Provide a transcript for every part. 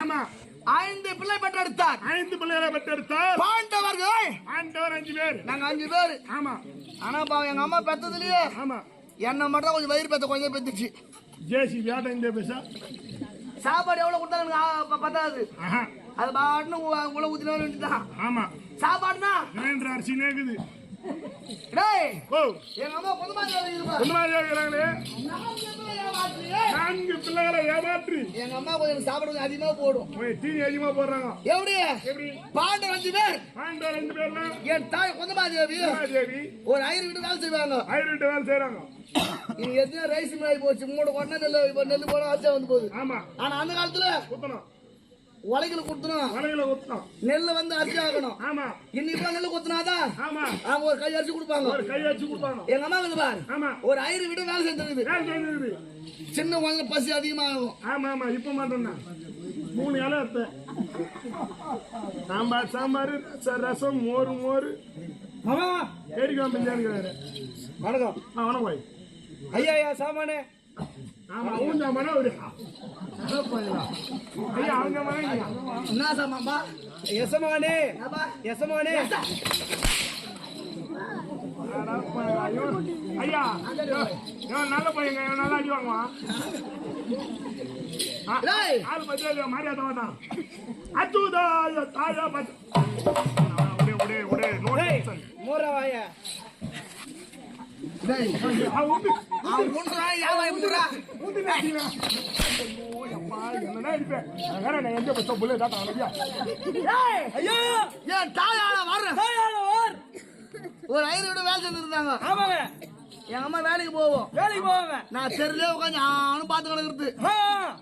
ஆமா 5 பிள்ளை பெற்றெடுத்தார். 5 பிள்ளைகளை பெற்றெடுத்தார். பாண்டவர்கள் 5 பேர். நாங்க 5 பேர். ஆமா. ஆனா பாவம் எங்க அம்மா பெத்ததுலயே ஆமா என்ன மட்டும் கொஞ்சம் வயிறு பெத்த கொஞ்சம் பெத்துச்சு. ஜேசி வேட்டை இந்த பேசா சாப்பாடு எவ்வளவு கொடுத்தாங்க பத்தாது. அது பாட்டுன்னு உள்ள ஊத்தினா வேண்டியதான். ஆமா சாப்பாடுனா கிரைண்டர் அரிசி நேக்குது. டேய் ஓ எங்க அம்மா பொதுமாதிரி இருப்பா. பொதுமாதிரியாங்களே 4 பிள்ளைகளை ஏமாற்றி எங்க அம்மா கொஞ்சம் சாப்பாடு கொஞ்சம் அதிகமா போடும். தீனி அதிகமா போடுறாங்க. எப்படி பாண்டவர் 5 பேர். பாண்டவர் 5 பேர்னா என் தாய் பொதுமாதேவி ஒரு 1000 வீட்டு வேலை செய்வாங்க. 1000 வீட்டு வேலை செய்யறாங்க. இது எத்தனை ரைஸ் மாதிரி போச்சு. மூணு கொண்டை நெல் போனா ஆச்சா வந்து போகுது. ஆமா ஆனா அந்த காலத்துல குத்தணும் உலகில குத்தணும் நெல் வந்து அரிசி ஆகணும். ஆமா இன்னைக்கு நெல் குத்தினாதான் ஆமா அவங்க ஒரு கை அரிசி கொடுப்பாங்க. ஒரு கை அரிசி கொடுப்பாங்க. எங்க அம்மா வந்து பாரு ஆமா ஒரு 1000 வீட்டு வேலை செஞ்சிருக்குது. சின்ன குழந்தை பசி அதிகமாகும். ஆமா ஆமா இப்ப மாட்டோம்னா 3 இலை எடுத்த சாம்பார் சாம்பார் ரசம் மோர் மாமா ஏரிக்கா பிஞ்சானுக்கு வணக்கம். வணக்கம் பாய். ஐயா சாமானே. ஆமா ஊஞ்சா மன ஒரு ஐயா அவங்க மன என்ன சாமாம்பா எசமானே எசமானே. ஐயா நல்ல பையங்க நல்லா அடி வாங்குவான். ஆள் பத்தியா மரியாதை மாட்டான். அச்சுதா தாயா உடே மூரவாய ஒரு 1000 வீடு வேலை செஞ்சிருந்தாங்க. ஆமாங்க. எங்க அம்மா வேலைக்கு போவாங்க. நான் தெருல உட்காந்து ஆனும் பாத்து கிடக்குறது.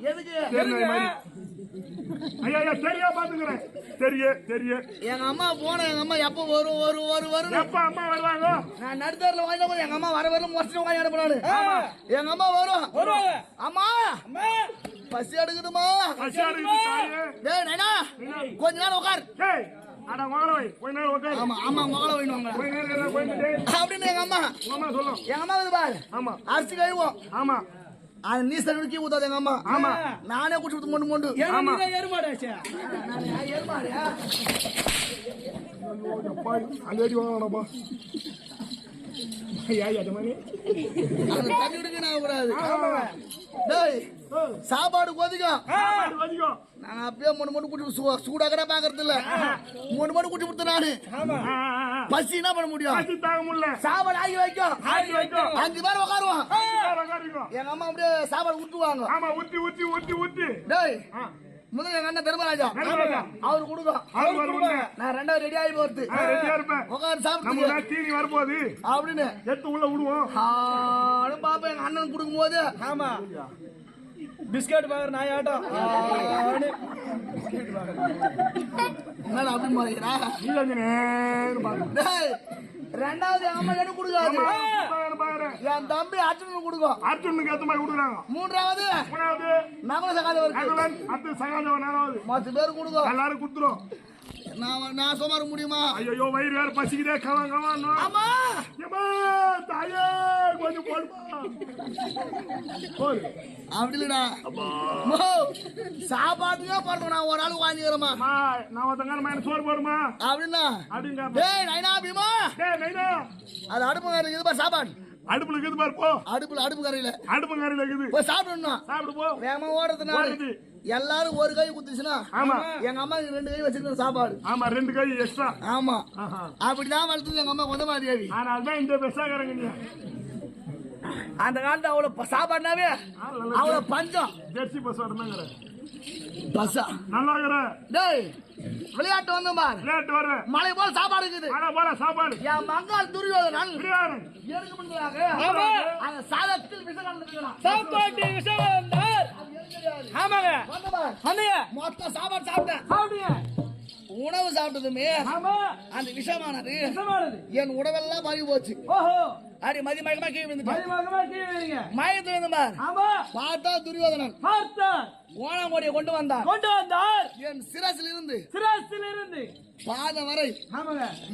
எதுக்கு ஐயா சரியா பாத்துக்கிறேன். தெரிய எங்க அம்மா போன எங்க அம்மா எப்ப வரும் எப்ப அம்மா வருவாங்க? நான் நடுத்தரில் வாங்கின போது எங்க அம்மா வர முடிச்சு உட்காந்து அனுப்பினாரு. எங்க அம்மா வருவாங்க. அம்மா பசி எடுக்குதுமா. டேய் நைனா கொஞ்ச நேரம் உட்கார். அப்படின்னு எங்க அம்மா சொல்லும். எங்க அம்மா வந்து பாரு அரிசி கழுவோம். ஆமா அது நீ சனுக்கி ஊத்தாது எங்க அம்மா. ஆமா நானே குடிச்சு மொண்டு ஏறுமாடாச்சு அங்கடி வாங்கப்பா. சாப்பாடு கொதிக்கும். நாங்க அப்பயே மொண்டு குட்டி சூடாக்கட பாக்குறது இல்ல. மொண்டு குட்டி கொடுத்த நானு பசி என்ன பண்ண முடியும். சாப்பாடு ஆகி வைக்கும். 5 பேர் உட்காருவோம். எங்க அம்மா அப்படியே சாப்பாடு ஊட்டுவாங்க. டேய் முதல்ல எங்க அண்ணன் தர்மராஜா அவரு கொடுக்கும். நான் 2வது ரெடி ஆகி போறது உட்காந்து சாப்பிட்டு வரும்போது அப்படின்னு எடுத்து உள்ள விடுவோம். பாப்பா எங்க அண்ணன் கொடுக்கும் போது ஆமா பிஸ்கட் பாக்குற நாய் ஆட்டம் என்ன அப்படின்னு பாருக்கிறா. 2வது எங்க அம்மா எனக்கு கொடுக்காது. என் தம்பி அர்ஜுனுக்கு கொடுக்கும். அர்ஜுனுக்கு ஏத்த மாதிரி கொடுக்குறாங்க. 3வது நகர சகாதவருக்கு மொத்த பேர் கொடுக்கும். எல்லாரும் கொடுத்துரும். நான் சுமார முடியுமா? ஐயோ வயிறு வேற பசிக்குதே. ஆமா தாயே கொஞ்சம் அப்படி இல்லடா சாப்பாட்டுக்கே போறோம். நான் ஒரு ஆள் வாங்கிக்கிறோமா நான் ஒருத்தங்க சோறு போடுமா அப்படின்னா அது அடுப்பு இருக்குது பாரு. சாப்பாடு அடுப்புல இருக்குது பாரு. போ அடுப்பு கரையில இருக்குது. போய் சாப்பிடணும். சாப்பிடு போ. வேகமா ஓடுறதுனால எல்லாரும் ஒரு கை குத்துச்சுன்னா எங்க அம்மா 2 கை வச்சிருக்க சாப்பாடு. ஆமா 2 கை எக்ஸ்ட்ரா. ஆமா அப்படிதான் வளர்த்தது எங்க அம்மா கொஞ்ச மாதிரி. ஆனால்தான் இந்த பெருசாகிறங்க. அந்த காலத்துல அவ்வளவு சாப்பாடுனாவே அவ்வளவு பஞ்சம். ஜெர்சி பஸ் வரணுங்கிற பஸ்ஸா நல்லா டேய் விளையாட்டு வந்து பாரு. விளையாட்டு வர மலை போல சாப்பாடு இருக்குது. மலை போல சாப்பாடு. என் மங்கால் துரியோதனன் எருக்கு பண்ணுறாங்க. அந்த சாதத்தில் விஷம் கலந்துக்கிறான். சாப்பாட்டு விஷம் கலந்தார். ஆமாங்க மொத்த சாப்பாடு சாப்பிட்டேன். உணவு சாப்பிட்டதுமே அந்த விஷமானது என் உடவெல்லாம் மாறி போச்சு. அடி மதி மயக்கமா கீழே விழுந்துட்டேன். மயத்துல இருந்து பார்த்தா துரியோதனன் ஓணாங்கோடியை கொண்டு வந்தார். என் சிரசில் இருந்து பாதம் வரை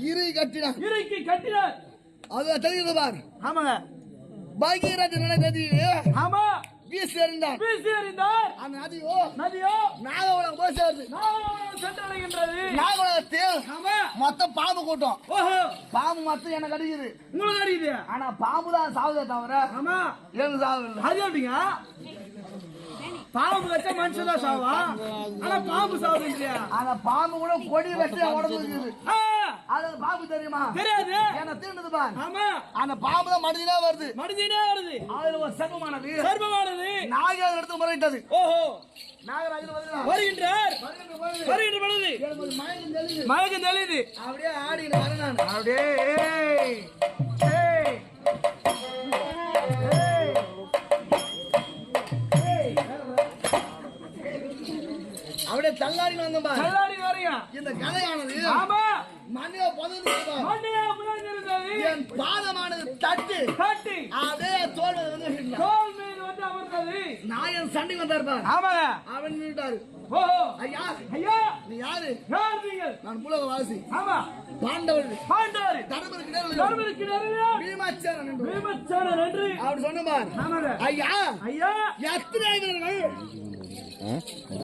இறுக்கி கட்டினார். அது தெரியுது பார். பகீரத நதியிலே வீசி எறிந்தார். அந்த நதியோ நாகவளம் போய் சேருது சென்றடைகின்றது. நாகலோகத்தில் ஆமா. மொத்தம் பாம்பு கூட்டம். ஓஹோ. பாம்பு மொத்தம் எனக்கு அடிக்குது. உங்களுக்கு அடிக்குது. ஆனா பாம்பு தான் சாவுதே தவிர ஆமா. எனக்கு சாவு இல்லை. அது எப்படிங்க? பாம்பு வச்சா மனுஷன் தான் சாவா? ஆனா பாம்பு சாவுது இல்லையா? அந்த பாம்பு கூட கொடி வச்சு உடம்பு இருக்குது. ஆ, அது பாம்பு தெரியுமா? தெரியாது. என்ன தீண்டுது பாரு. ஆமா. அந்த பாம்பு தான் மனிதனா வருது. மனிதனே வருது. அதுல ஒரு சர்வமானது சர்வமானது. நாகராஜன் எடுத்து முறையிட்டது. ஓஹோ. நாகராஜன் வருகிறார். வருகின்றார். வருகின்ற வருகின்ற பொழுது எனக்கு ஒரு மயக்கம் தெளியுது. மயக்கம் தெளியுது. அப்படியே ஆடின்னு வரேன் நான். அப்படியே ஏய், ஏய், ஏய். அப்படியே தள்ளாடின்னு வந்தேன் பாரு. கல்லாடி வரையா? இந்த கதையானது ஆமா. மண்ணில புதைந்து மண்டையா புதைந்திருந்தது. என் பாதமானது தட்டு தட்டி அப்படியே தோல் மேல வந்து விழுந்தார். தோல் மீது வந்து அமர்ந்தது. நாயன் சண்டைக்கு வந்தார் பாரு. ஆமாங்க. அவன் நின்றுட்டாரு. ஓஹோ. ஐயா ஐயா, நீ யாரு? யார் நீங்கள்? நான் புலகவாசி. ஆமா. பாண்டவர் பாண்டாரு. தர்மருக்கு நேரில் தர்மருக்கு நேரில் பீமாச்சாரன் என்று பீமச்சேரன் என்று. அப்படி சொன்ன பாரு. ஆமாங்க. ஐயா ஐயா, எத்தனை வீரர்கள்